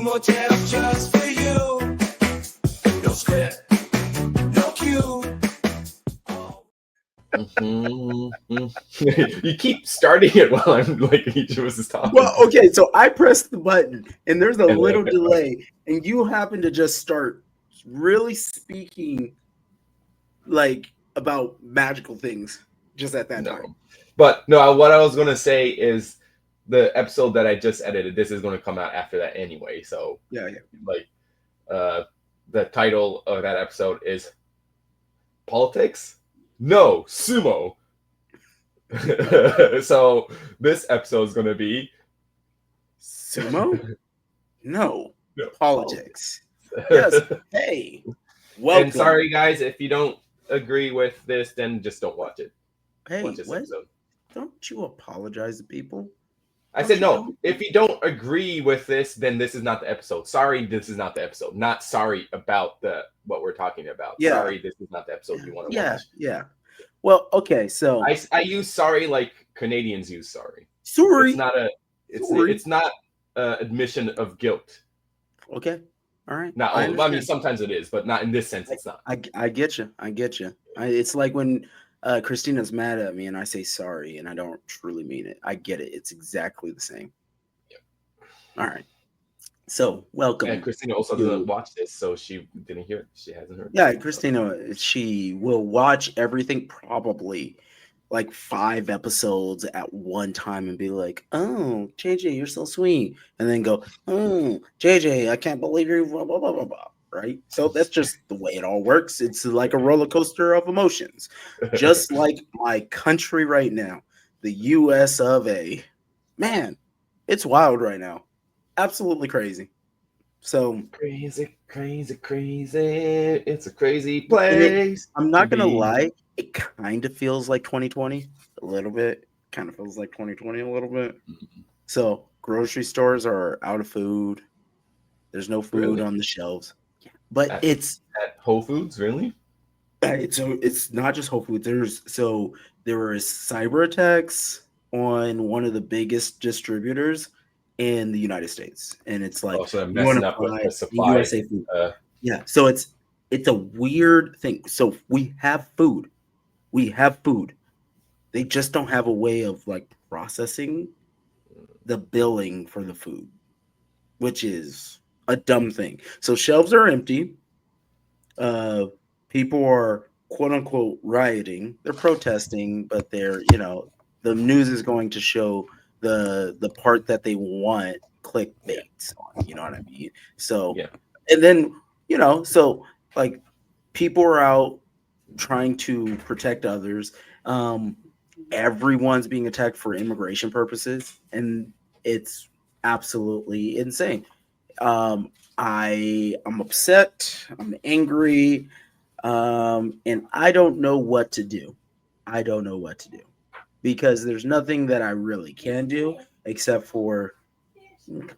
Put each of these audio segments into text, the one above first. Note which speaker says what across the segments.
Speaker 1: Sumo tales just for you. No script, no cue.
Speaker 2: You keep starting it while I'm like each of us is talking.
Speaker 3: Well, okay, so I pressed the button and there's a
Speaker 2: And
Speaker 3: little
Speaker 2: then-
Speaker 3: delay, and you happen to just start really speaking like about magical things just at that time.
Speaker 2: But no, what I was gonna say is the episode that I just edited. This is going to come out after that anyway. So
Speaker 3: Yeah.
Speaker 2: like, the title of that episode is Politics? No, Sumo. So this episode is going to be
Speaker 3: Sumo? No.
Speaker 2: No,
Speaker 3: Politics. Yes. Hey. Welcome.
Speaker 2: And sorry guys, if you don't agree with this, then just don't watch it.
Speaker 3: Hey,
Speaker 2: Watch this
Speaker 3: what?
Speaker 2: episode.
Speaker 3: Don't you apologize to people?
Speaker 2: I said no. If you don't agree with this, then this is not the episode. Sorry, this is not the episode. Not sorry about what we're talking about.
Speaker 3: Yeah.
Speaker 2: Sorry, this is not the episode you want to watch.
Speaker 3: Yeah. Well, okay, so
Speaker 2: I use sorry like Canadians use sorry.
Speaker 3: sorry.
Speaker 2: It's not a it's not admission of guilt.
Speaker 3: Okay. All right.
Speaker 2: Not I mean sometimes it is, but not in this sense. It's not.
Speaker 3: I get you. It's like when Christina's mad at me and I say sorry and I don't truly mean it. I get it. It's exactly the same.
Speaker 2: Yep.
Speaker 3: All right. So welcome.
Speaker 2: And Christina also doesn't watch this, so she didn't hear it. She hasn't heard it.
Speaker 3: Yeah, Christina, she will watch everything, probably like 5 episodes at one time and be like, oh, JJ, you're so sweet. And then go, oh, JJ, I can't believe you, blah, blah, blah, blah, blah. Right? So that's just the way it all works. It's like a roller coaster of emotions. Just like my country right now, the US of A. Man, it's wild right now. Absolutely crazy. So
Speaker 2: crazy. It's a crazy place.
Speaker 3: I'm not gonna lie, it kind of feels like 2020 a little bit. Kind of feels like 2020 a little bit. So grocery stores are out of food. There's no food on the shelves. But it's
Speaker 2: at Whole Foods, really?
Speaker 3: It's not just Whole Foods. There were cyber attacks on one of the biggest distributors in the United States, and it's like
Speaker 2: so messing up with the supply.
Speaker 3: USA food. Yeah, so it's a weird thing. So we have food. They just don't have a way of like processing the billing for the food, which is a dumb thing. So shelves are empty. People are quote unquote rioting. They're protesting, but they're, the news is going to show the part that they want clickbaits on, you know what I mean? So
Speaker 2: yeah.
Speaker 3: And then, so like people are out trying to protect others. Everyone's being attacked for immigration purposes, and it's absolutely insane. I'm upset, I'm angry, and I don't know what to do. Because there's nothing that I really can do except for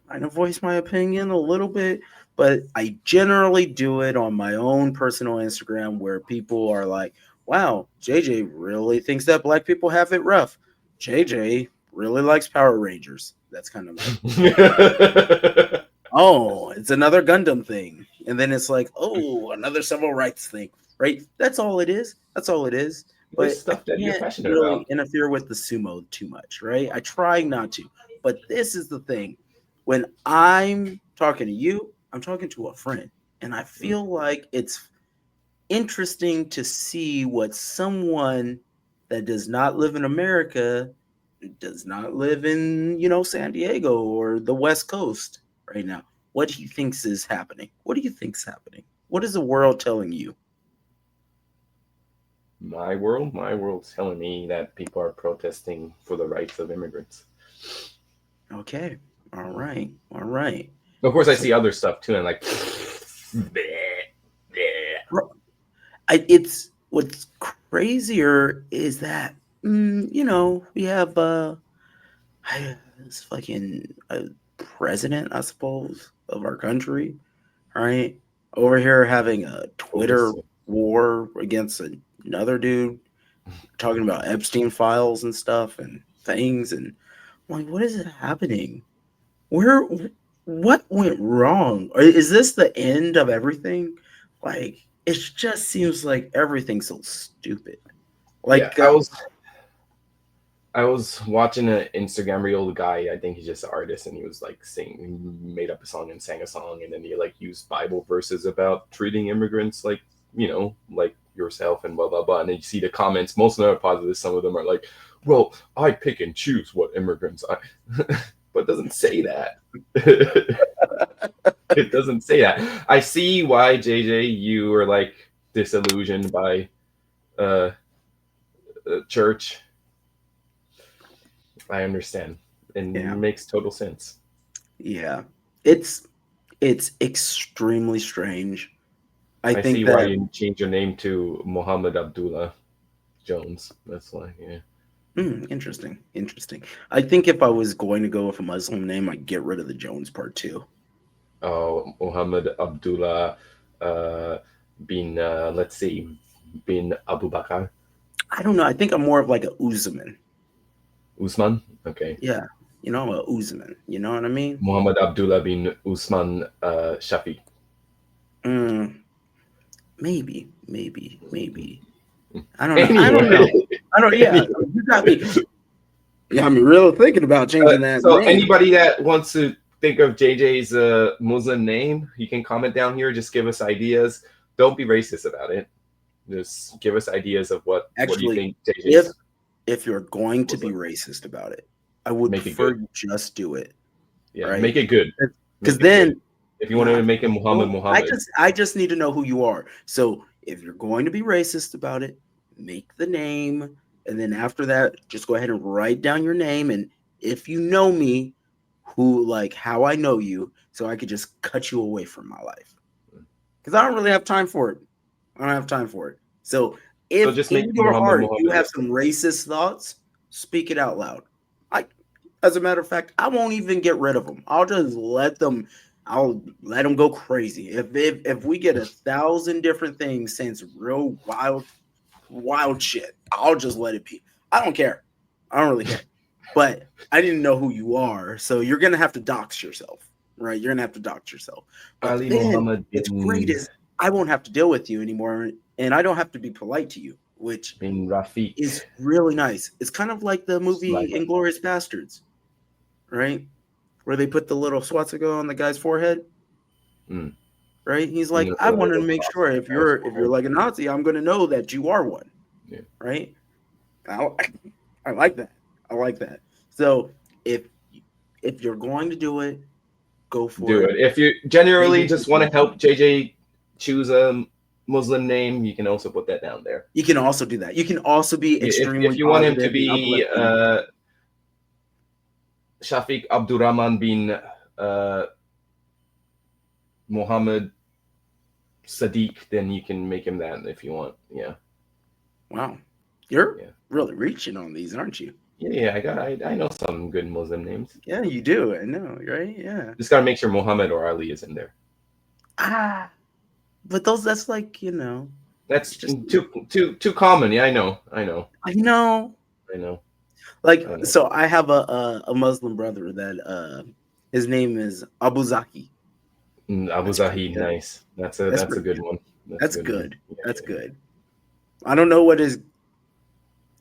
Speaker 3: kind of voice my opinion a little bit, but I generally do it on my own personal Instagram where people are like, wow, JJ really thinks that black people have it rough. JJ really likes Power Rangers. That's kind of like, oh, it's another Gundam thing. And then it's like, oh, another civil rights thing, right? That's all it is. But
Speaker 2: stuff that you're passionate
Speaker 3: really
Speaker 2: about.
Speaker 3: Interfere with the sumo too much, right? I try not to. But this is the thing. When I'm talking to you, I'm talking to a friend. And I feel like it's interesting to see what someone that does not live in America, does not live in, San Diego or the West Coast right now, what he thinks is happening. What do you think's happening? What is the world telling you?
Speaker 2: My world's telling me that people are protesting for the rights of immigrants.
Speaker 3: Okay. All right.
Speaker 2: Of course, I see other stuff too, and like,
Speaker 3: it's what's crazier is that we have this fucking president, I suppose, of our country, right? Over here having a Twitter war against another dude, talking about Epstein files and stuff and things, and I'm like, what is happening? what went wrong? Or is this the end of everything? Like, it just seems like everything's so stupid.
Speaker 2: Yeah,
Speaker 3: Like,
Speaker 2: I was watching an Instagram reel. The guy, I think he's just an artist, and he was like made up a song and sang a song, and then he like used Bible verses about treating immigrants like like yourself and blah blah blah. And then you see the comments. Most of them are positive. Some of them are like, "Well, I pick and choose what immigrants I," but it doesn't say that. It doesn't say that. I see why JJ you are like disillusioned by uh, church. I understand. It
Speaker 3: yeah,
Speaker 2: makes total sense.
Speaker 3: yeah, it's it's extremely strange. I
Speaker 2: I
Speaker 3: think
Speaker 2: see why
Speaker 3: that
Speaker 2: you change your name to Muhammad Abdullah Jones. That's why, yeah.
Speaker 3: interesting, interesting. I think if I was going to go with a Muslim name, I'd get rid of the Jones part too.
Speaker 2: Oh, Muhammad Abdullah uh, bin, let's see, bin Abu Bakr
Speaker 3: I don't know. I think I'm more of like a Uzman.
Speaker 2: Usman. Okay.
Speaker 3: Yeah, I'm a Uzman. You know what I mean?
Speaker 2: Muhammad Abdullah bin Usman Shafi.
Speaker 3: Mm, maybe. I don't know. I don't know.
Speaker 2: Anyway,
Speaker 3: I don't. Yeah,
Speaker 2: anyway.
Speaker 3: you got me. You got me really thinking about changing that
Speaker 2: So
Speaker 3: name.
Speaker 2: anybody that wants to think of JJ's Muslim name, you can comment down here. Just give us ideas. Don't be racist about it. Just give us ideas of what do you
Speaker 3: Actually,
Speaker 2: think
Speaker 3: if
Speaker 2: JJ's
Speaker 3: if you're going to be
Speaker 2: Muslim.
Speaker 3: racist about it, I would
Speaker 2: Make it
Speaker 3: prefer
Speaker 2: good.
Speaker 3: you just do it,
Speaker 2: Yeah,
Speaker 3: right?
Speaker 2: make it good.
Speaker 3: Because
Speaker 2: Make it good.
Speaker 3: then,
Speaker 2: If you want to
Speaker 3: nah,
Speaker 2: make it Muhammad
Speaker 3: well, I
Speaker 2: Muhammad,
Speaker 3: just I just need to know who you are. So if you're going to be racist about it, make the name, and then after that, just go ahead and write down your name. And if you know me, how I know you, so I could just cut you away from my life. Because I don't really have time for it. I don't have time for it. So
Speaker 2: so
Speaker 3: if
Speaker 2: just make
Speaker 3: in your
Speaker 2: Muhammad
Speaker 3: heart you
Speaker 2: Muhammad.
Speaker 3: have some racist thoughts, speak it out loud. I, as a matter of fact, I won't even get rid of them. I'll just let them. I'll let them go crazy. If we get 1,000 different things saying some real wild shit, I'll just let it be. I don't care. I don't really care. But I didn't know who you are, so you're gonna have to dox yourself, right? You're gonna have to dox yourself. But
Speaker 2: Ali
Speaker 3: then
Speaker 2: Muhammad
Speaker 3: what's great is I won't have to deal with you anymore, and I don't have to be polite to you, which
Speaker 2: bin Rafiq.
Speaker 3: is really nice. It's kind of like the movie
Speaker 2: Sligo.
Speaker 3: Inglorious Bastards, right? Where they put the little swastika on the guy's forehead,
Speaker 2: Mm.
Speaker 3: right? He's
Speaker 2: And
Speaker 3: like,
Speaker 2: the
Speaker 3: I wanted to
Speaker 2: little
Speaker 3: make
Speaker 2: cross
Speaker 3: sure
Speaker 2: on the
Speaker 3: if
Speaker 2: guy's
Speaker 3: you're
Speaker 2: forehead.
Speaker 3: like a Nazi, I'm gonna know that you are one,
Speaker 2: Yeah.
Speaker 3: right? I, I like that. I like that. So if if you're going to do it, go for
Speaker 2: Do
Speaker 3: it.
Speaker 2: it. If you
Speaker 3: Make
Speaker 2: generally
Speaker 3: it
Speaker 2: just want to help JJ choose a Muslim name, you can also put that down there.
Speaker 3: You can also do that. You can also be
Speaker 2: If
Speaker 3: extremely
Speaker 2: you want him to
Speaker 3: positive and
Speaker 2: be
Speaker 3: uplifting.
Speaker 2: Shafiq Abdurrahman bin Muhammad Sadiq, then you can make him that if you want. Yeah.
Speaker 3: Wow, you're
Speaker 2: Yeah.
Speaker 3: really reaching on these, aren't you?
Speaker 2: Yeah, I know some good Muslim names.
Speaker 3: Yeah, you do. I know, right? Yeah.
Speaker 2: Just gotta make sure Muhammad or Ali is in there.
Speaker 3: Ah, but that's like
Speaker 2: That's
Speaker 3: it's just
Speaker 2: too common. Yeah, I know. I know.
Speaker 3: I know.
Speaker 2: I know.
Speaker 3: Like,
Speaker 2: I know.
Speaker 3: so I have a Muslim brother that his name is Abu Zaki.
Speaker 2: Abu
Speaker 3: That's pretty
Speaker 2: Zahid,
Speaker 3: good.
Speaker 2: nice.
Speaker 3: That's
Speaker 2: That's a
Speaker 3: pretty
Speaker 2: good
Speaker 3: good.
Speaker 2: one. That's a
Speaker 3: That's
Speaker 2: good one.
Speaker 3: good.
Speaker 2: Yeah,
Speaker 3: That's
Speaker 2: yeah.
Speaker 3: good. I don't know what his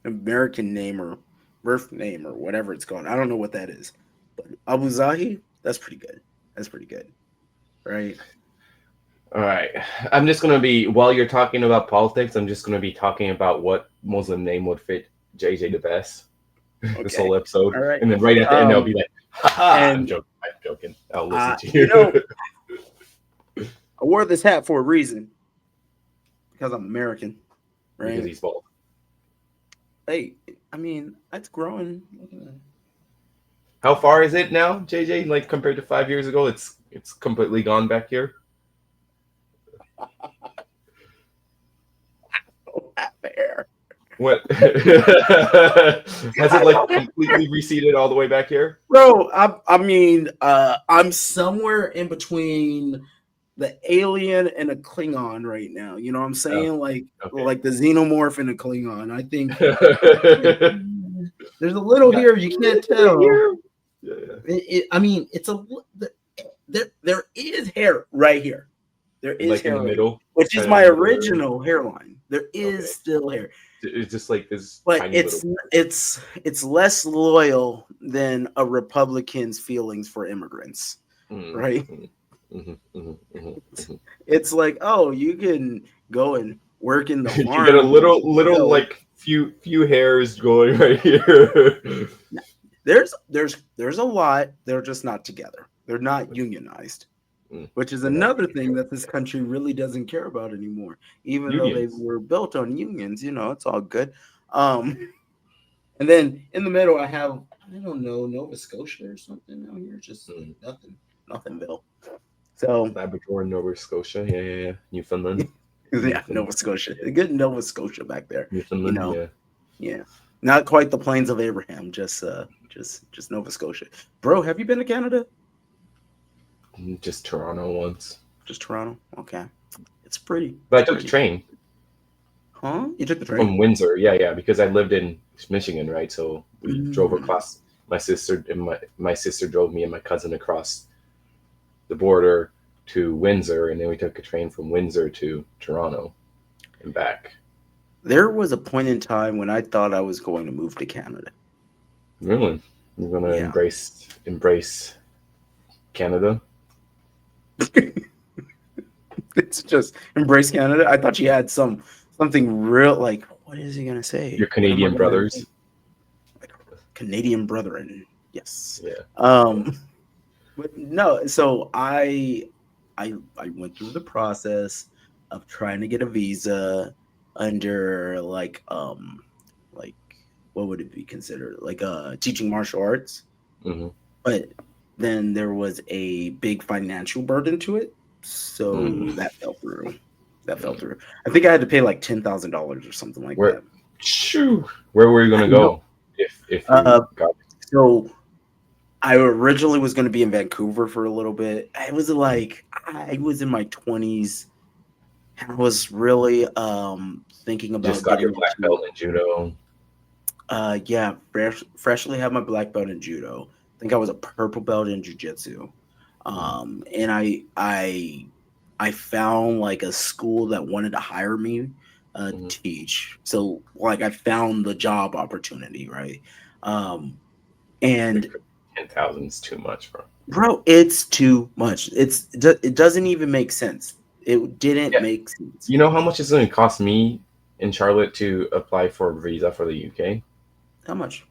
Speaker 3: American name or birth name or whatever it's called. I don't know what that is. But Abu Zahi, that's pretty good. That's pretty good. Right?
Speaker 2: All right. I'm just gonna be while you're talking about politics, I'm just gonna be talking about what Muslim name would fit JJ the best this
Speaker 3: Okay.
Speaker 2: whole episode,
Speaker 3: All right.
Speaker 2: and then right at the end, I'll be like, "Ha I'm
Speaker 3: And
Speaker 2: joking. I'm joking. I'll listen
Speaker 3: uh,
Speaker 2: to
Speaker 3: you know,
Speaker 2: you."
Speaker 3: I wore this hat for a reason because I'm American,
Speaker 2: Because
Speaker 3: right?
Speaker 2: he's bald.
Speaker 3: Hey, I mean, that's growing.
Speaker 2: How far is it now, JJ? Like compared to 5 years ago, it's completely gone back here.
Speaker 3: Not fair.
Speaker 2: What has it like completely receded all the way back here?
Speaker 3: Bro, I mean, I'm somewhere in between the alien and a Klingon right now. You know what I'm
Speaker 2: Oh,
Speaker 3: saying?
Speaker 2: okay.
Speaker 3: Like the xenomorph and a Klingon. I think
Speaker 2: Yeah,
Speaker 3: there's a little here you can't tell.
Speaker 2: yeah.
Speaker 3: I mean, there is hair right here. There is
Speaker 2: Like in
Speaker 3: hair
Speaker 2: the
Speaker 3: right here,
Speaker 2: middle,
Speaker 3: which is
Speaker 2: kind of
Speaker 3: my
Speaker 2: near the.
Speaker 3: original hairline. There
Speaker 2: Okay,
Speaker 3: is still hair,
Speaker 2: it's just like this
Speaker 3: but
Speaker 2: tiny little.
Speaker 3: it's less loyal than a Republican's feelings for immigrants,
Speaker 2: Mm,
Speaker 3: right?
Speaker 2: mm, mhm, mhm, mhm, mhm.
Speaker 3: It's like, oh, you can go and work in the
Speaker 2: You get a
Speaker 3: farm,
Speaker 2: little
Speaker 3: so
Speaker 2: like few hairs going right here.
Speaker 3: there's a lot. They're just not together. They're not unionized,
Speaker 2: Mm,
Speaker 3: which is
Speaker 2: they're not
Speaker 3: another thing that this country really doesn't care about anymore. Even though they
Speaker 2: unions.
Speaker 3: were built on unions, it's all good. Um, and then in the middle, I have I don't know Nova Scotia or something out here, just like
Speaker 2: Mm.
Speaker 3: nothingville. So
Speaker 2: Labrador, Nova Scotia, yeah. Newfoundland,
Speaker 3: yeah,
Speaker 2: Newfoundland,
Speaker 3: Nova Scotia,
Speaker 2: yeah.
Speaker 3: good Nova Scotia back there. You
Speaker 2: Newfoundland,
Speaker 3: know,
Speaker 2: yeah.
Speaker 3: yeah, not quite the plains of Abraham, just Nova Scotia. Bro, have you been to Canada?
Speaker 2: Just Toronto once,
Speaker 3: Just Toronto? Okay, it's pretty.
Speaker 2: but
Speaker 3: It's
Speaker 2: I took the
Speaker 3: pretty.
Speaker 2: train
Speaker 3: Huh? You took the
Speaker 2: from
Speaker 3: train?
Speaker 2: Windsor, yeah, because I lived in Michigan, right? So we drove
Speaker 3: Mm.
Speaker 2: across. My sister drove me and my cousin across the border to Windsor, and then we took a train from Windsor to Toronto and back.
Speaker 3: There was a point in time when I thought I was going to move to Canada.
Speaker 2: Really, you're gonna
Speaker 3: Yeah.
Speaker 2: embrace Canada.
Speaker 3: It's just embrace Canada. I thought you had something real like what is he gonna say?
Speaker 2: Your
Speaker 3: What am I
Speaker 2: Canadian
Speaker 3: gonna say?
Speaker 2: brothers.
Speaker 3: Like Canadian brethren. Yes.
Speaker 2: Yeah, yeah.
Speaker 3: Um but no, so I went through the process of trying to get a visa under like what would it be considered? Like teaching martial arts.
Speaker 2: Hmm.
Speaker 3: But then there was a big financial burden to it, so
Speaker 2: Mm.
Speaker 3: that fell through. That fell
Speaker 2: Mm.
Speaker 3: through. I think I had to pay like $10,000 or something like
Speaker 2: Where,
Speaker 3: that.
Speaker 2: shoo, where were you
Speaker 3: I
Speaker 2: gonna
Speaker 3: know.
Speaker 2: go if you
Speaker 3: Uh,
Speaker 2: got?
Speaker 3: so I originally was going to be in Vancouver for a little bit. I was like, I was in my 20s. I was really thinking
Speaker 2: Just
Speaker 3: about
Speaker 2: got your
Speaker 3: getting
Speaker 2: black
Speaker 3: into
Speaker 2: belt in judo?
Speaker 3: yeah, freshly had my black belt in judo. I think I was a purple belt in jujitsu.
Speaker 2: Mm.
Speaker 3: And I found like a school that wanted to hire me
Speaker 2: Hmm.
Speaker 3: teach. So like I found the job opportunity, right? Um, and
Speaker 2: 10,000 is too much, bro.
Speaker 3: bro, it's too much. It doesn't even make sense. It didn't
Speaker 2: Yeah,
Speaker 3: make sense.
Speaker 2: you know how much it's gonna cost me in Charlotte to apply for a visa for the UK?
Speaker 3: How much?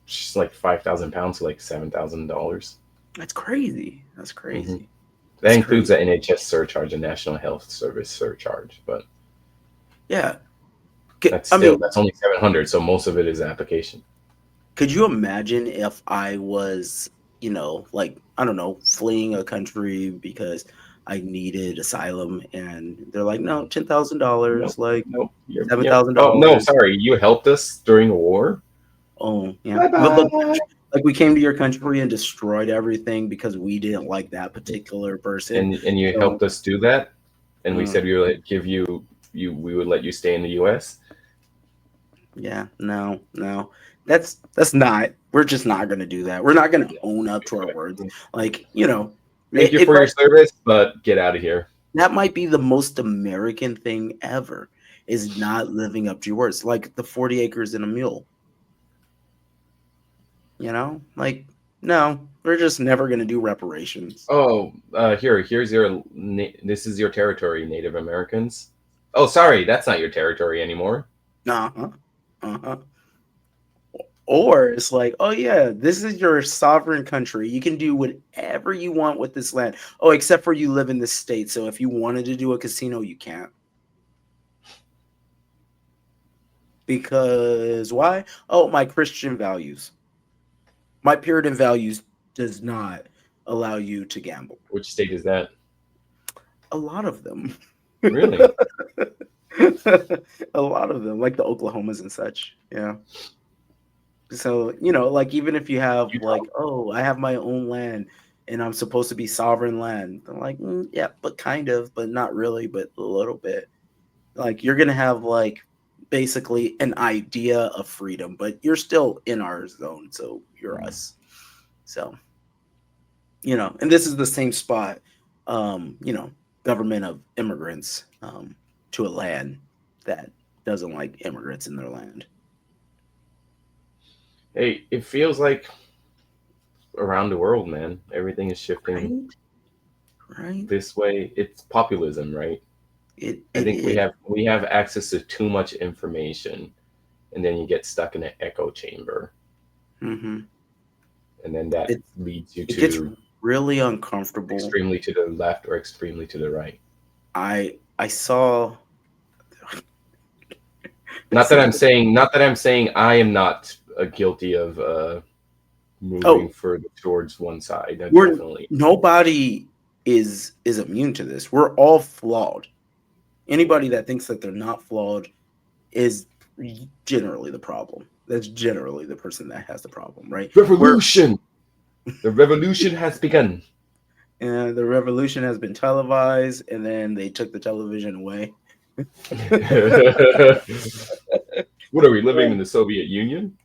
Speaker 2: It's just like £5,000 to like $7,000.
Speaker 3: That's crazy. That's
Speaker 2: Hmm.
Speaker 3: crazy.
Speaker 2: That
Speaker 3: That's
Speaker 2: includes
Speaker 3: crazy.
Speaker 2: the NHS surcharge, the National Health Service surcharge, but
Speaker 3: Yeah. I mean,
Speaker 2: that's only 700. So most of it is application.
Speaker 3: could you imagine if I was, like, I don't know, fleeing a country because I needed asylum and they're like, no,
Speaker 2: Mhm.
Speaker 3: $10,000,
Speaker 2: Nope,
Speaker 3: like
Speaker 2: nope. You're. Oh no,
Speaker 3: $7,000.
Speaker 2: sorry. You helped us during a war.
Speaker 3: Oh, yeah.
Speaker 2: Bye
Speaker 3: But look,
Speaker 2: bye.
Speaker 3: like we came to your country and destroyed everything because we didn't like that particular person.
Speaker 2: And you
Speaker 3: So,
Speaker 2: helped us do that, and we
Speaker 3: uh,
Speaker 2: said we would give we would let you stay in the U.S.
Speaker 3: yeah, no, no. That's not. We're just not going to do that. We're not going to own up to our words. Like,
Speaker 2: Thank you
Speaker 3: it
Speaker 2: for your
Speaker 3: might
Speaker 2: service, but get out of here.
Speaker 3: that might be the most American thing ever is not living up to your words. Like the 40 acres and a mule, Like, no, we're just never going to do reparations.
Speaker 2: Oh, here's your. This is your territory, Native Americans. Oh, sorry, that's not your territory anymore.
Speaker 3: Uh-huh. Uh-huh. Or it's like, oh yeah, this is your sovereign country. You can do whatever you want with this land. Oh, except for you live in this state. So if you wanted to do a casino, you can't. Because why? Oh, my Christian values. My Puritan values does not allow you to gamble.
Speaker 2: Which state is that?
Speaker 3: A lot of them.
Speaker 2: Really?
Speaker 3: A lot of them, like the Oklahomas and such. Yeah. So, like even if you have
Speaker 2: Utah?
Speaker 3: like, oh, I have my own land and I'm supposed to be sovereign land. I'm like, yeah, but kind of, but not really, but a little bit. Like you're gonna have like basically an idea of freedom, but you're still in our zone, so you're
Speaker 2: Mm.
Speaker 3: us. So and this is the same spot, you know, government of immigrants to a land that doesn't like immigrants in their land.
Speaker 2: Hey, it feels like around the world, man, everything is shifting
Speaker 3: Right? Right?
Speaker 2: this way. It's populism, right? I
Speaker 3: It
Speaker 2: think
Speaker 3: is.
Speaker 2: we have access to too much information, and then you get stuck in an echo chamber,
Speaker 3: Hmm.
Speaker 2: and then that
Speaker 3: It
Speaker 2: leads you
Speaker 3: it gets
Speaker 2: to
Speaker 3: really uncomfortable.
Speaker 2: extremely to the left or extremely to the right.
Speaker 3: I saw something.
Speaker 2: Not that I'm saying I am not guilty of moving
Speaker 3: Oh,
Speaker 2: further towards one side.
Speaker 3: we're
Speaker 2: Definitely.
Speaker 3: nobody is immune to this. We're all flawed. Anybody that thinks that they're not flawed is generally the problem. That's generally the person that has the problem, right? Where
Speaker 2: Revolution! The revolution has begun.
Speaker 3: the revolution has been televised, and then they took the television away.
Speaker 2: What are we living in the Soviet Union?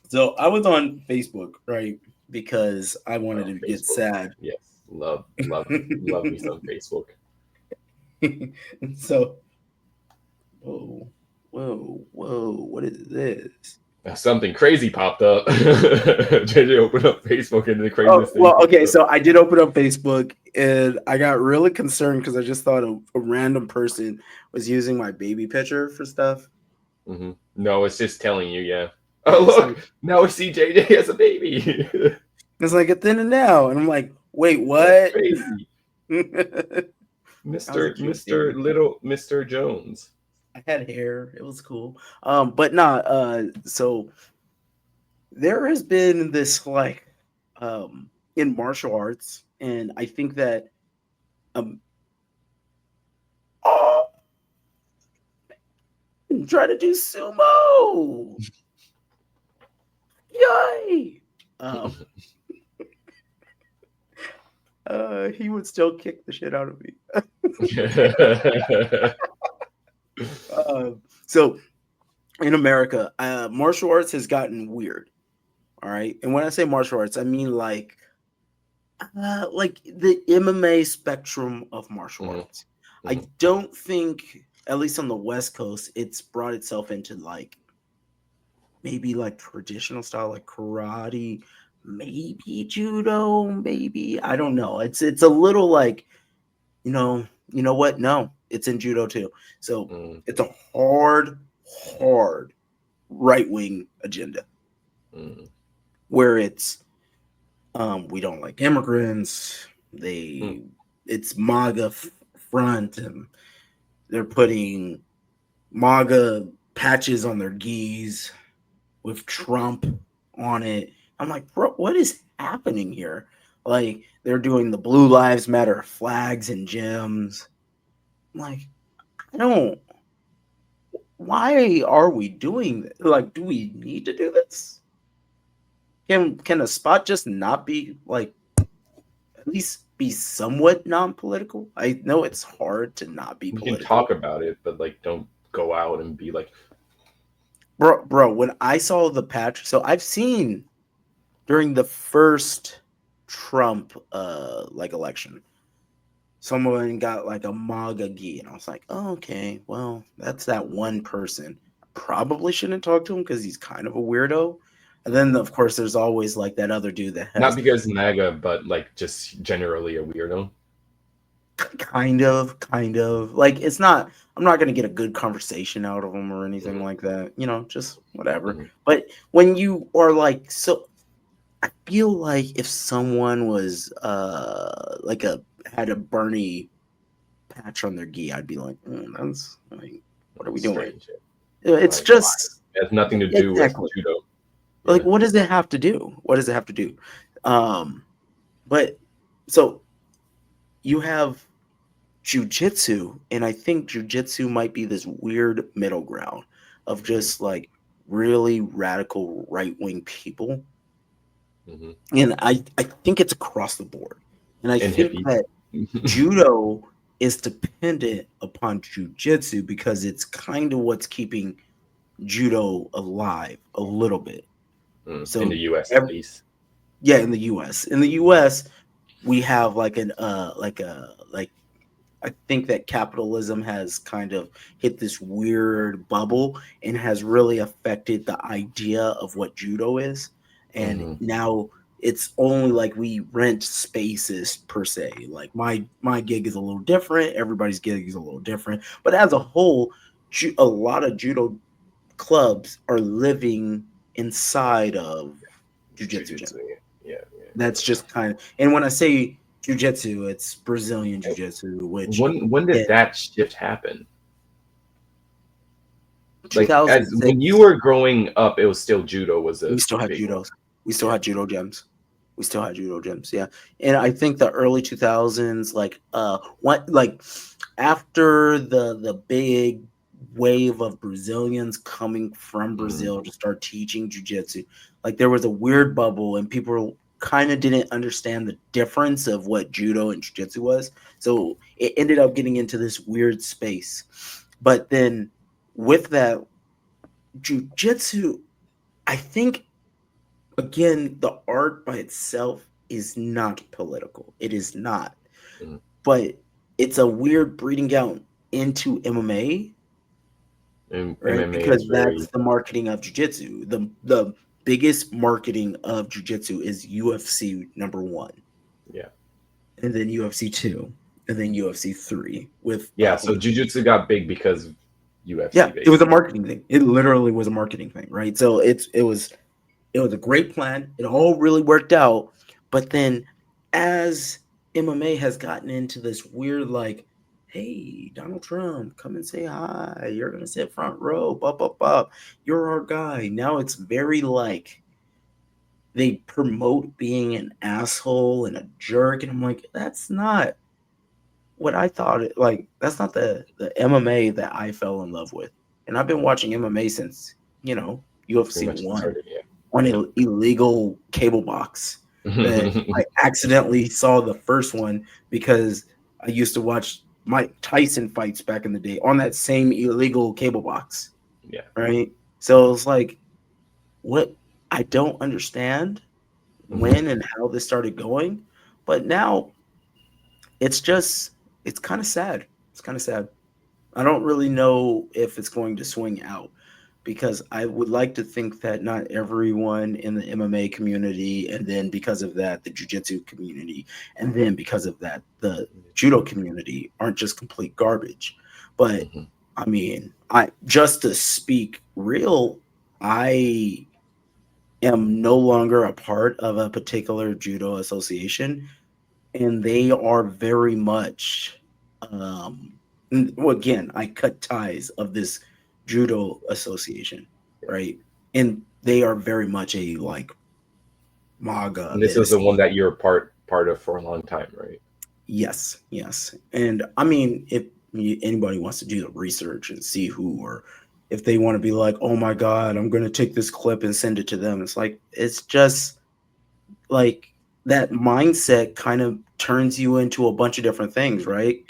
Speaker 3: So I was on Facebook, right? Because I wanted
Speaker 2: Oh,
Speaker 3: to get
Speaker 2: Facebook.
Speaker 3: sad.
Speaker 2: Yes. Love me some Facebook.
Speaker 3: So, whoa, whoa, what is this?
Speaker 2: Something crazy popped up. JJ opened up Facebook and the
Speaker 3: Oh,
Speaker 2: craziest thing
Speaker 3: well, okay.
Speaker 2: popped up.
Speaker 3: So I did open up Facebook and I got really concerned because I just thought a random person was using my baby picture for stuff.
Speaker 2: No, it's just telling you, yeah. Oh,
Speaker 3: It's like,
Speaker 2: look! Now I see JJ as a baby.
Speaker 3: it's like a then and now. And I'm like, wait,
Speaker 2: That's
Speaker 3: what?
Speaker 2: crazy.
Speaker 3: I was a cute
Speaker 2: Mr.
Speaker 3: baby.
Speaker 2: Little Mr. Jones.
Speaker 3: I had hair. It was cool. But not so there has been this like in martial arts, and I think that um oh, I'm trying to do sumo. Yay! Um, he would still kick the shit out of me. So in America, martial arts has gotten weird. All right, and when I say martial arts, I mean like the MMA spectrum of martial
Speaker 2: Mhm,
Speaker 3: arts. I
Speaker 2: mhm.
Speaker 3: don't think, at least on the West Coast, it's brought itself into like maybe like traditional style, like karate, maybe judo, maybe I don't know. It's a little like you know what? No, it's in judo too. So
Speaker 2: Mm,
Speaker 3: it's a hard right wing agenda
Speaker 2: mm,
Speaker 3: where it's we don't like immigrants.
Speaker 2: mm,
Speaker 3: It's MAGA front, and they're putting MAGA patches on their gis with Trump on it. I'm like, bro, what is happening here? Like they're doing the Blue Lives Matter flags and gyms. I'm like, I don't. Why are we doing this? Like, do we need to do this? Can a spot just not be like at least be somewhat non-political? I know it's hard to not be
Speaker 2: we can talk
Speaker 3: political.
Speaker 2: about it, but like, don't go out and be like,
Speaker 3: Bro, when I saw the patch, so I've seen during the first Trump like election, someone got like a MAGA gi, and I was like, oh, okay, well, that's that one person. Probably shouldn't talk to him because he's kind of a weirdo. And then of course there's always like that other dude that
Speaker 2: not
Speaker 3: has
Speaker 2: because MAGA, but like just generally a weirdo.
Speaker 3: kind of like it's not I'm not gonna get a good conversation out of him or anything
Speaker 2: Mhm,
Speaker 3: like that, just whatever.
Speaker 2: mhm,
Speaker 3: But when you are like so I feel like if someone was like a had a Bernie patch on their gi, I'd be like, that's like what are we doing?
Speaker 2: strange.
Speaker 3: It's
Speaker 2: Like, why?
Speaker 3: just
Speaker 2: It has nothing to do with
Speaker 3: exactly
Speaker 2: judo.
Speaker 3: like
Speaker 2: Yeah.
Speaker 3: what does it have to do? What does it have to do? Um but so you have jujitsu, and I think jujitsu might be this weird middle ground of
Speaker 2: Hmm.
Speaker 3: just like really radical right wing people.
Speaker 2: Hmm.
Speaker 3: And I think it's across the board. And I
Speaker 2: And
Speaker 3: think
Speaker 2: hippies.
Speaker 3: that judo is dependent upon jujitsu because it's kind of what's keeping judo alive a little bit.
Speaker 2: In
Speaker 3: So
Speaker 2: the U.S. at
Speaker 3: ev-
Speaker 2: least.
Speaker 3: yeah, in the US. In the US, we have like an like I think that capitalism has kind of hit this weird bubble and has really affected the idea of what judo is. And
Speaker 2: Hmm.
Speaker 3: now it's only like we rent spaces per se. Like my gig is a little different, everybody's gig is a little different, but as a whole, a lot of judo clubs are living inside of jujitsu
Speaker 2: Jiu-jitsu.
Speaker 3: gym.
Speaker 2: Yeah,
Speaker 3: That's just kind of, and when I say jujitsu, it's Brazilian
Speaker 2: yeah.
Speaker 3: jiu-jitsu, which
Speaker 2: When did
Speaker 3: in
Speaker 2: that shift happen? Like as when you
Speaker 3: 2006,
Speaker 2: were growing up, it was still judo was
Speaker 3: we
Speaker 2: a
Speaker 3: still had
Speaker 2: big one.
Speaker 3: judos. We still
Speaker 2: Yeah.
Speaker 3: had judo gyms. We still had judo gyms. Yeah, and I think the early 2000s, like what like after the big wave of Brazilians coming from
Speaker 2: Hmm.
Speaker 3: Brazil to start teaching jujitsu, like there was a weird bubble, and people kind of didn't understand the difference of what judo and jujitsu was. So it ended up getting into this weird space. But then with that, jujitsu, I think again, the art by itself is not political. It is not.
Speaker 2: Hmm.
Speaker 3: But it's a weird breeding out into MMA,
Speaker 2: And
Speaker 3: right?
Speaker 2: MMA is
Speaker 3: Because that's
Speaker 2: very
Speaker 3: the marketing of jiu-jitsu. The biggest marketing of jiu-jitsu is UFC number 1,
Speaker 2: yeah.
Speaker 3: and then UFC 2, and then UFC 3 with
Speaker 2: Yeah, so
Speaker 3: with
Speaker 2: jiu-jitsu got big because of UFC
Speaker 3: yeah, it was a
Speaker 2: basically.
Speaker 3: marketing thing. It literally was a marketing thing, right? So it was a great plan. It all really worked out. But then as MMA has gotten into this weird, like, hey, Donald Trump, come and say hi. You're gonna sit front row, up. You're our guy. Now it's very like they promote being an asshole and a jerk. And I'm like, that's not what I thought like that's not the MMA that I fell in love with. And I've been watching MMA since,
Speaker 2: Pretty
Speaker 3: UFC
Speaker 2: much
Speaker 3: 1
Speaker 2: started, yeah.
Speaker 3: on an illegal cable box that I accidentally saw the first one because I used to watch Mike Tyson fights back in the day on that same illegal cable box,
Speaker 2: Yeah.
Speaker 3: right? So it's like, what I don't understand
Speaker 2: Hmm.
Speaker 3: when and how this started going, but now it's just it's kind of sad. It's kind of sad. I don't really know if it's going to swing out because I would like to think that not everyone in the MMA community, and then because of that, the jiu-jitsu community, and then because of that, the judo community aren't just complete garbage. But
Speaker 2: Hmm.
Speaker 3: I mean, I just to speak real, I am no longer a part of a particular judo association, and they are very much well, again, I cut ties of this judo association,
Speaker 2: Yeah.
Speaker 3: right? And they are very much a like maga
Speaker 2: And this is the one
Speaker 3: MC.
Speaker 2: that you're part of for a long time, right?
Speaker 3: Yes, yes. And I mean, if anybody wants to do the research and see who, or if they want to be like, oh my god, I'm going to take this clip and send it to them, it's like it's just like that mindset kind of turns you into a bunch of different things, right?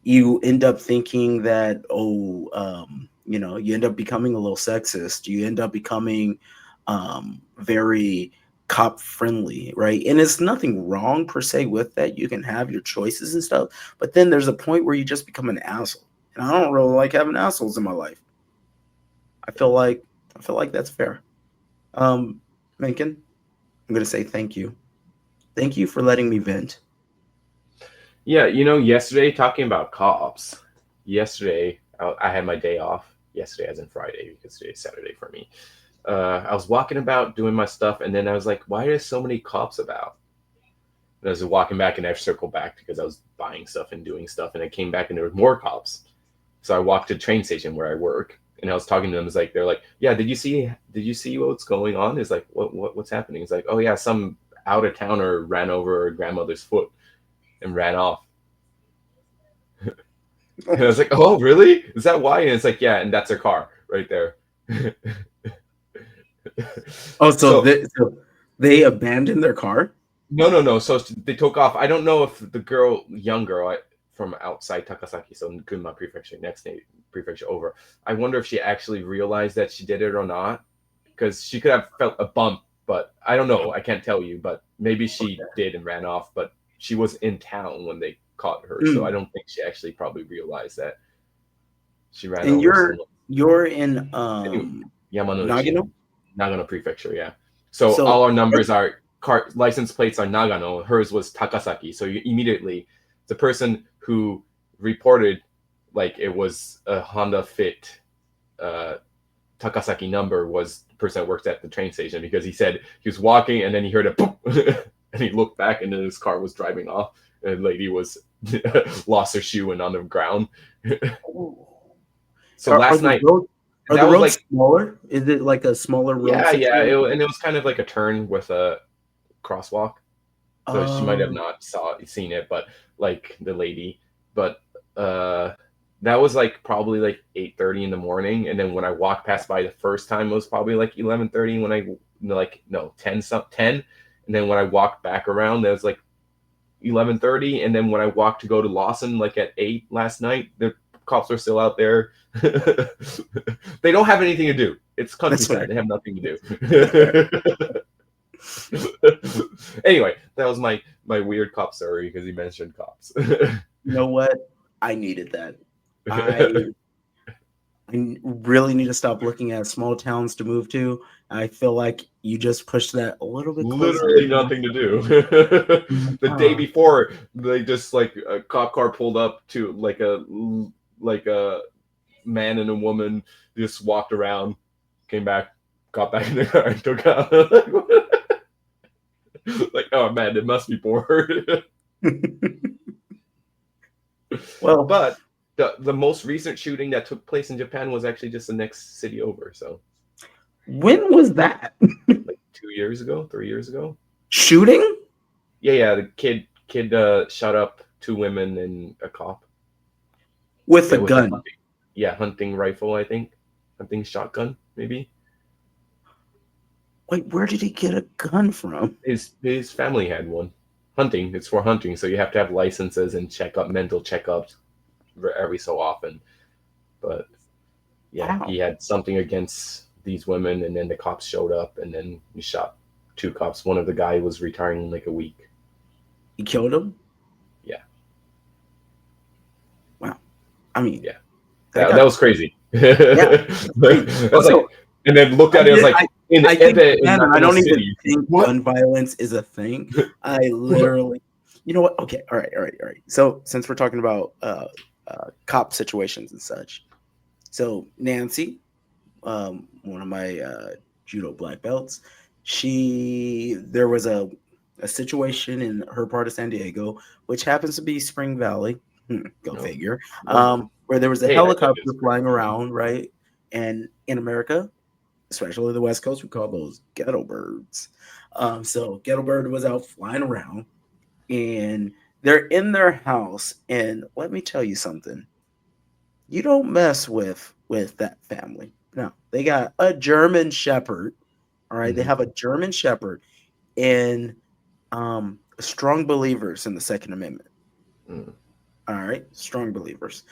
Speaker 3: You end up thinking that, you end up becoming a little sexist. You end up becoming very cop friendly, right? And it's nothing wrong per se with that. You can have your choices and stuff, but then there's a point where you just become an asshole. And I don't really like having assholes in my life. I feel like I feel like that's fair. Um, Mencken, I'm gonna say thank you. Thank you for letting me vent.
Speaker 2: Yeah, yesterday talking about cops. Yesterday, I had my day off. Yesterday, as in Friday, because today's Saturday for me. I was walking about doing my stuff, and then I was like, "Why are so many cops about?" And I was walking back, and I circled back because I was buying stuff and doing stuff, and I came back, and there was more cops. So I walked to the train station where I work, and I was talking to them. It's like they're like, "Yeah, did you see what's going on?" It's like, what's happening?" It's like, "Oh yeah, some out of towner ran over her grandmother's foot and ran off." And I was like, "Oh, really? Is that why?" And it's like, "Yeah, and that's her car right there."
Speaker 3: Oh, so
Speaker 2: So
Speaker 3: they abandoned their car?
Speaker 2: no, no, no. So they took off. I don't know if the young girl from outside Takasaki, so Gunma Prefecture, next prefecture over. I wonder if she actually realized that she did it or not, because she could have felt a bump, but I don't know. I can't tell you, but maybe she did and ran off, but she was in town when they caught her, so I
Speaker 3: Mm.
Speaker 2: don't think she actually probably realized that she ran
Speaker 3: And
Speaker 2: over someone.
Speaker 3: you're in
Speaker 2: Anyway, Yamanouchi,
Speaker 3: Nagano.
Speaker 2: Nagano Prefecture, yeah. So
Speaker 3: So
Speaker 2: all our numbers are license plates are Nagano. Hers was Takasaki. So you immediately the person who reported like it was a Honda Fit uh, Takasaki number was the person that worked at the train station because he said he was walking and then he heard a boom and he looked back and then his car was driving off and the lady was lost her shoe and on the ground. So
Speaker 3: are
Speaker 2: last
Speaker 3: the
Speaker 2: night
Speaker 3: roads
Speaker 2: that was
Speaker 3: roads
Speaker 2: like
Speaker 3: smaller? Is it like a smaller road
Speaker 2: yeah,
Speaker 3: situation?
Speaker 2: and it was kind of like a turn with a crosswalk. So she might have
Speaker 3: Um,
Speaker 2: not seen it, but like the lady, but that was like probably like 8:30 in the morning, and then when I walked past by the first time, it was probably like 11:30. When I like no 10, and then when I walked back around, there was like 11:30, and then when I walked to go to Lawson like at 8 last night, the cops are still out there. They don't have anything to do. It's
Speaker 3: that's
Speaker 2: countryside.
Speaker 3: fair.
Speaker 2: They have nothing to
Speaker 3: That's fair.
Speaker 2: do. Anyway, that was my weird cop story because you mentioned cops.
Speaker 3: You know what? I needed that. I really need to stop looking at small towns to move to. I feel like you just pushed that a little bit closer.
Speaker 2: Literally nothing to do. The day
Speaker 3: Uh,
Speaker 2: before, they just like a cop car pulled up to like a man and a woman just walked around, came back, got back in the car, and took out. Like, oh man, it must be bored.
Speaker 3: well,
Speaker 2: But the most recent shooting that took place in Japan was actually just the next city over. So
Speaker 3: when was that?
Speaker 2: like 2 years ago, 3 years ago.
Speaker 3: Shooting
Speaker 2: Yeah. The kid shot up two women and a cop.
Speaker 3: with
Speaker 2: Yeah,
Speaker 3: a
Speaker 2: with a
Speaker 3: gun.
Speaker 2: hunting rifle, I think. Hunting shotgun, maybe.
Speaker 3: Wait, where did he get a gun from?
Speaker 2: His family had one. Hunting. It's for hunting, so you have to have licenses and mental checkups every so often. But yeah,
Speaker 3: Wow.
Speaker 2: he had something against these women, and then the cops showed up, and then he shot two cops. One of the guy was retiring in like a week.
Speaker 3: He killed him?
Speaker 2: Yeah,
Speaker 3: Wow. I mean,
Speaker 2: yeah,
Speaker 3: that
Speaker 2: that
Speaker 3: got
Speaker 2: was crazy.
Speaker 3: yeah, crazy.
Speaker 2: That's
Speaker 3: Also,
Speaker 2: like, and then looked at it. I was like, in
Speaker 3: I think
Speaker 2: Ebe in
Speaker 3: man, I
Speaker 2: Nagano
Speaker 3: don't even
Speaker 2: City,
Speaker 3: think
Speaker 2: what?
Speaker 3: gun violence is a thing. I literally, you know what? Okay, all right. So since we're talking about cop situations and such, so Nancy, one of my judo black belts, there was a situation in her part of San Diego, which happens to be Spring Valley. Go
Speaker 2: No,
Speaker 3: figure.
Speaker 2: no.
Speaker 3: Where there was a
Speaker 2: Hey, I've been
Speaker 3: helicopter
Speaker 2: to
Speaker 3: flying
Speaker 2: Spring.
Speaker 3: around, right? And in America, especially the West Coast, we call those ghetto birds. So ghetto bird was out flying around, and they're in their house. And let me tell you something: you don't mess with that family. No, they got a German Shepherd. All right, they
Speaker 2: Mm-hmm.
Speaker 3: have a German Shepherd, and strong believers in the Second Amendment.
Speaker 2: Mm-hmm.
Speaker 3: All right, strong believers.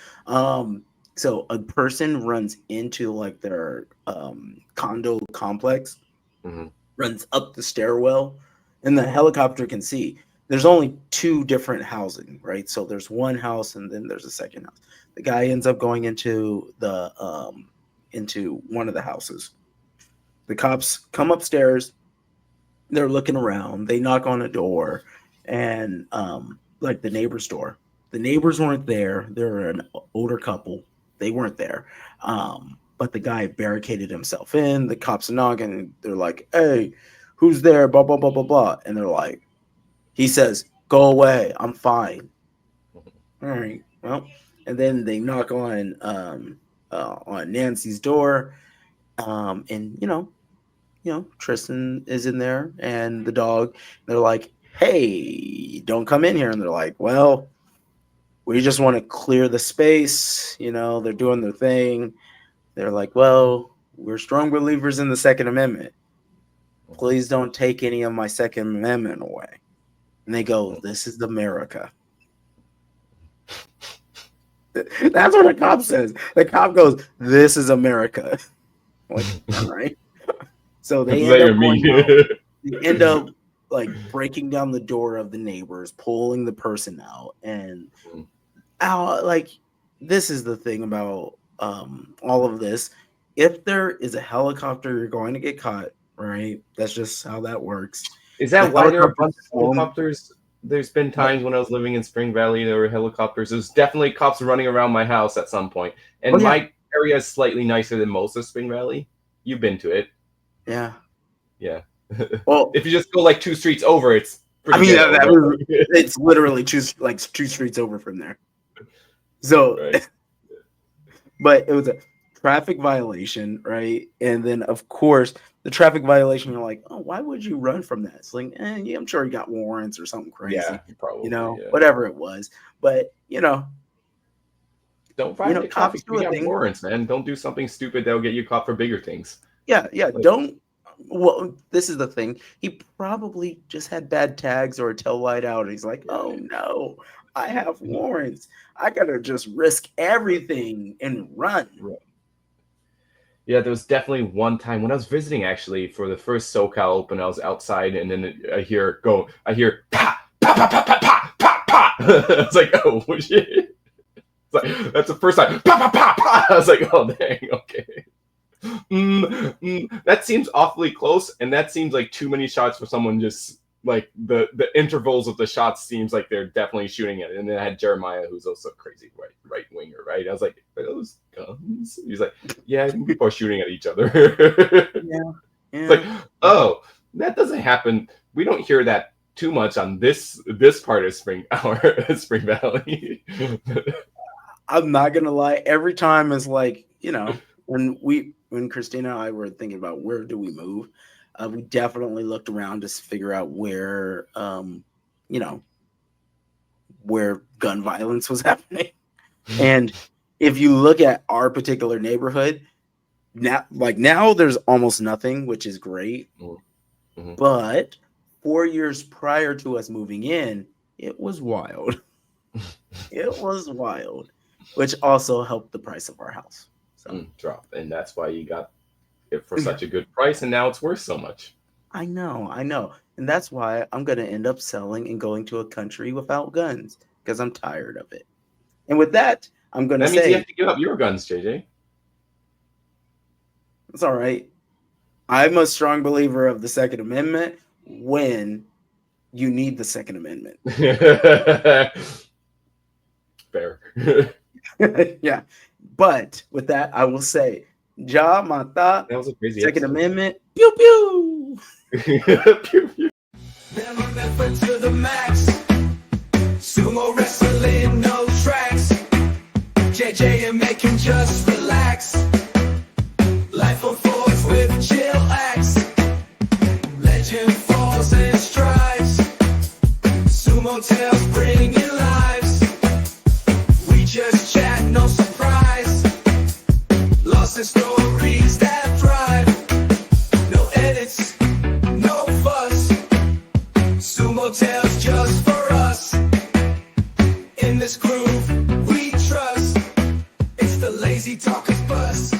Speaker 3: So a person runs into like their condo complex,
Speaker 2: Mm-hmm.
Speaker 3: runs up the stairwell, and the helicopter can see. There's only two different housing, right? So there's one house and then there's a second house. The guy ends up going into one of the houses. The cops come upstairs, they're looking around, they knock on a door, and like the neighbor's door. The neighbors weren't there. They're an older couple. They weren't there. But the guy barricaded himself in. The cops are knocking. And they're like, "Hey, who's there?" Blah blah blah blah blah. And they're like, he says, "Go away. I'm fine." All right. Well, and then they knock on Nancy's door. And Tristan is in there and the dog. They're like, "Hey, don't come in here." And they're like, "Well, we just want to clear the space." They're doing their thing. They're like, "Well, we're strong believers in the Second Amendment. Please don't take any of my Second Amendment away." And they go, "This is America." That's what the cop says. The cop goes, "This is America." Like, all right. So they end up
Speaker 2: Later me.
Speaker 3: going out. They end up like breaking down the door of the neighbors, pulling the person out, and like this is the thing about all of this. If there is a helicopter, you're going to get caught, right? That's just how that works.
Speaker 2: Is that
Speaker 3: The
Speaker 2: why there are a
Speaker 3: helicopter's
Speaker 2: bunch of
Speaker 3: flown-
Speaker 2: helicopters? There's been times when I was living in Spring Valley, there were helicopters. There's definitely cops running around my house at some point. And
Speaker 3: Oh, yeah.
Speaker 2: my area is slightly nicer than most of Spring Valley. You've been to it.
Speaker 3: Yeah.
Speaker 2: Yeah.
Speaker 3: Well,
Speaker 2: If you just go like 2 streets over, it's pretty
Speaker 3: I mean,
Speaker 2: ghetto,
Speaker 3: it's literally two streets over from there. So,
Speaker 2: right?
Speaker 3: but it was a traffic violation, right? And then, of course, the traffic violation, you're like, oh, why would you run from that? It's like, yeah, I'm sure you got warrants or something crazy.
Speaker 2: Yeah, probably. Yeah.
Speaker 3: Whatever it was. But,
Speaker 2: Don't violate
Speaker 3: cops
Speaker 2: traffic.
Speaker 3: do
Speaker 2: We
Speaker 3: a
Speaker 2: have
Speaker 3: thing.
Speaker 2: warrants, man. Don't do something stupid that'll get you caught for bigger things.
Speaker 3: Yeah,
Speaker 2: Like-
Speaker 3: don't. Well, this is the thing. He probably just had bad tags or a tail light out. He's like, oh no, I have warrants. I gotta just risk everything and run.
Speaker 2: Right. Yeah, there was definitely one time when I was visiting actually for the first SoCal Open. I was outside and then I hear pa pa pa pa pa pa pa pa. It's like, oh shit! It's like, that's the first time pa pa pa pa. I was like, oh dang, okay. That seems awfully close, and that seems like too many shots for someone. Just like the intervals of the shots seems like they're definitely shooting at it. And then I had Jeremiah, who's also a crazy right winger, right? I was like, are those guns? He's like, yeah, I think people are shooting at each other.
Speaker 3: Yeah.
Speaker 2: It's like, oh, that doesn't happen. We don't hear that too much on this part of Spring Valley.
Speaker 3: I'm not gonna lie. Every time is like, when Christina and I were thinking about where do we move, we definitely looked around to figure out where, where gun violence was happening. And if you look at our particular neighborhood, now there's almost nothing, which is great.
Speaker 2: Mm-hmm.
Speaker 3: But 4 years prior to us moving in, it was wild. It was wild, which also helped the price of our house. So
Speaker 2: Drop, and that's why you got it for such a good price, and now it's worth so much.
Speaker 3: I know, and that's why I'm gonna end up selling and going to a country without guns because I'm tired of it. And with that, I'm gonna
Speaker 2: That means
Speaker 3: say
Speaker 2: you have to give up your guns, JJ.
Speaker 3: it's all right. I'm a strong believer of the Second Amendment when you need the Second Amendment.
Speaker 2: Fair.
Speaker 3: Yeah, but with that, I will say, Ja Mata,
Speaker 2: That was a crazy
Speaker 3: Second
Speaker 2: episode.
Speaker 3: Amendment, pew pew.
Speaker 2: Pew, pew.
Speaker 1: Never effort to the max. Sumo wrestling, no tracks. JJ and Meg can just relax. Life unfolds with chill acts. Legend falls and strives. Sumo tales bringing lives. We just chat, no surprise. Lost in stories that thrive. No edits, no fuss. Sumo tales just for us. In this groove we trust. It's the Lazy Talkers bus.